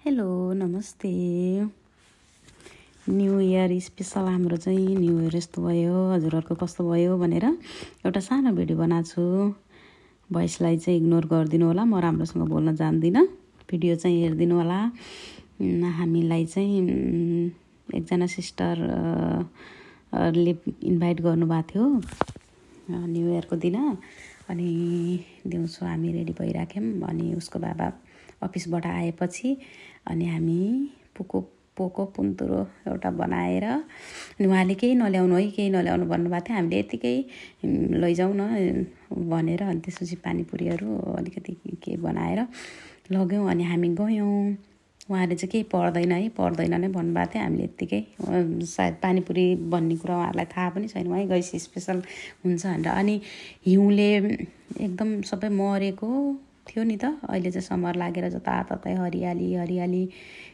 Hello नमस्ते। New year special हाम्रो चाहिँ न्यू इयर यस्तो भयो, हजुरहरूको कस्तो भयो भनेर एउटा सानो भिडियो बनाएको छु। भोइसलाई चाहिँ इग्नोर गरिदिनु होला, म राम्रोसँग बोल्न जान्दिनँ। भिडियो चाहिँ हेरिदिनु होला। हामीलाई चाहिँ एकजना सिस्टरले इन्भाइट गर्नुभएको थियो न्यू इयरको दिन। अनि दिउँसो हामी रेडी भइराख्यौँ। अनि उसको बाबा अफिसबाट आएपछि अनि हामी पोको पुन्तुरो एउटा बनाएर, अनि उहाँले केही नल्याउनु है, केही नल्याउनु भन्नुभएको थियो। हामीले यतिकै लैजाउँ न भनेर अनि त्यसपछि पानीपुरीहरू अलिकति के बनाएर लग्यौँ। अनि हामी गयौँ। उहाँले चाहिँ केही पर्दैन है, पर्दैन नै भन्नुभएको थियो। हामीले यत्तिकै सायद पानीपुरी भन्ने कुरा उहाँहरूलाई थाहा पनि छैन, उहाँ गएपछि स्पेसल हुन्छ भनेर। अनि हिउँले एकदम सबै मरेको थियो नि त। अहिले चाहिँ समर लागेर जताततै हरियाली हरियाली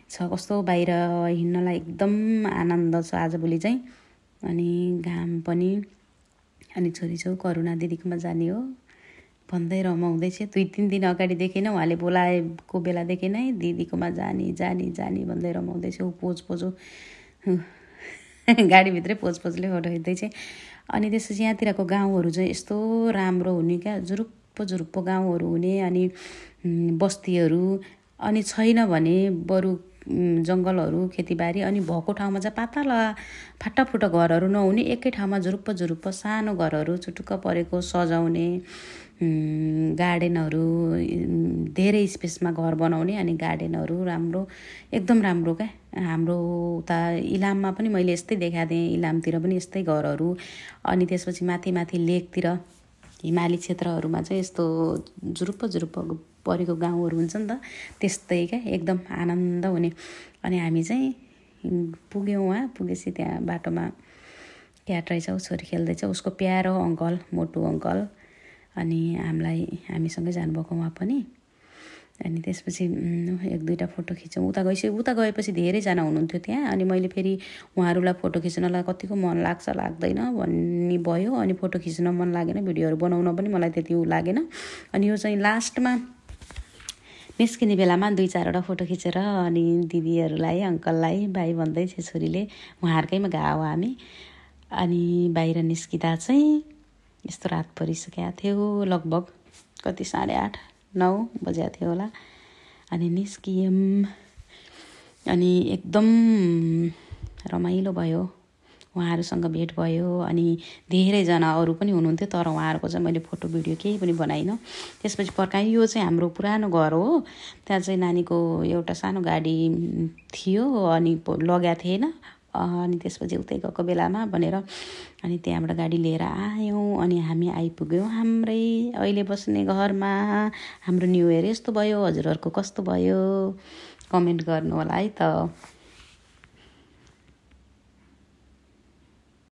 छ, कस्तो बाहिर हिँड्नलाई एकदम आनन्द छ आजभोलि चाहिँ। अनि घाम पनि। अनि छोरी छेउ करुणा दिदीकोमा जाने हो भन्दै रमाउँदै छ। 2-3 दिन अगाडिदेखि नै उहाँले बोलाएको बेलादेखि नै दिदीकोमा जाने जाने जाने भन्दै रमाउँदै छ। ऊ पोजो गाडीभित्रै पोजले फोटो खिच्दैछ। अनि त्यसपछि यहाँतिरको गाउँहरू चाहिँ यस्तो राम्रो हुने क्या, जुरुप्पो गाउँहरू हुने। अनि बस्तीहरू अनि छैन भने बरु जङ्गलहरू खेतीबारी, अनि भएको ठाउँमा चाहिँ पातला फाटाफुटा घरहरू नहुने, एकै ठाउँमा जुरुप्प सानो घरहरू चुटुक्क परेको सजाउने, गार्डनहरू धेरै स्पेसमा घर बनाउने। अनि गार्डनहरू राम्रो, एकदम राम्रो क्या। हाम्रो उता इलाममा पनि मैले यस्तै देखाएको थिएँ, इलामतिर पनि यस्तै घरहरू। अनि त्यसपछि माथि लेकतिर हिमाली क्षेत्रहरूमा चाहिँ यस्तो जुरुप्प परेको गाउँहरू हुन्छ नि त, त्यस्तै क्या, एकदम आनन्द हुने। अनि हामी चाहिँ पुग्यौँ। वहाँ पुगेपछि त्यहाँ बाटोमा क्याट रहेछ, छोरी खेल्दैछ, उसको प्यारो अङ्कल, मोटु अङ्कल। अनि हामीसँगै जानुभएको उहाँ पनि। अनि त्यसपछि 1-2टा फोटो खिच्यौँ। उता गएपछि धेरैजना हुनुहुन्थ्यो त्यहाँ। अनि मैले फेरि उहाँहरूलाई फोटो खिच्नलाई कतिको मन लाग्छ लाग्दैन भन्ने भयो। अनि फोटो खिच्न मन लागेन, भिडियोहरू बनाउन पनि मलाई त्यति लागेन। अनि यो चाहिँ लास्टमा निस्किने बेलामा 2-4वटा फोटो खिचेर अनि दिदीहरूलाई अङ्कललाई बाई भन्दै थियो छोरीले। उहाँहरूकैमा गएको हामी। अनि बाहिर निस्किँदा चाहिँ यस्तो रात परिसकेको थियो, लगभग कति 8:30-9 बजेको थियो होला। अनि निस्कियौँ। अनि एकदम रमाइलो भयो, उहाँहरूसँग भेट भयो। अनि धेरैजना अरू पनि हुनुहुन्थ्यो, तर उहाँहरूको चाहिँ मैले फोटो भिडियो केही पनि बनाइनँ। त्यसपछि फर्काएँ। यो चाहिँ हाम्रो पुरानो घर हो। त्यहाँ चाहिँ नानीको एउटा सानो गाडी थियो, अनि लगाएको थिएन। अनि त्यसपछि उतै गएको बेलामा भनेर अनि त्यहाँबाट गाडी लिएर आयौँ। अनि हामी आइपुग्यौँ हाम्रै अहिले बस्ने घरमा। हाम्रो न्यू इयर यस्तो भयो, हजुरहरूको कस्तो भयो कमेन्ट गर्नु होला है त।